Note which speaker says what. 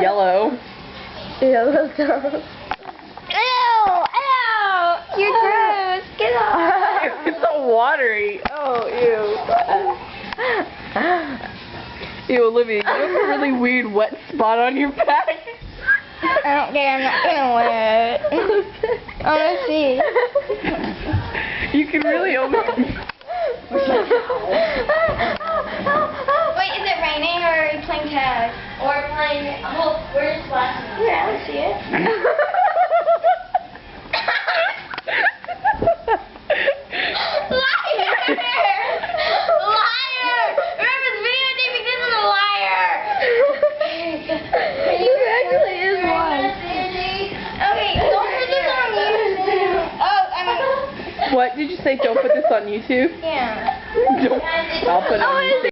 Speaker 1: Yellow.
Speaker 2: Yellow dog. Ew! Ew! You're gross. Get off.
Speaker 1: It's so watery. Oh, ew. Ew, Olivia, you have a really weird wet spot on your back.
Speaker 2: I don't care. I'm not gonna wear it. I wanna see.
Speaker 1: You can really only...
Speaker 2: Wait, is it raining or are you playing tag?
Speaker 3: Or playing, we're just watching.
Speaker 2: Yeah, I see it. Liar! Liar! Remember the videotaping this is a liar! He actually is one. Okay, don't put this on YouTube. Oh,
Speaker 1: What did you say? Don't put this on YouTube?
Speaker 2: yeah.
Speaker 1: Don't. I'll put it on YouTube.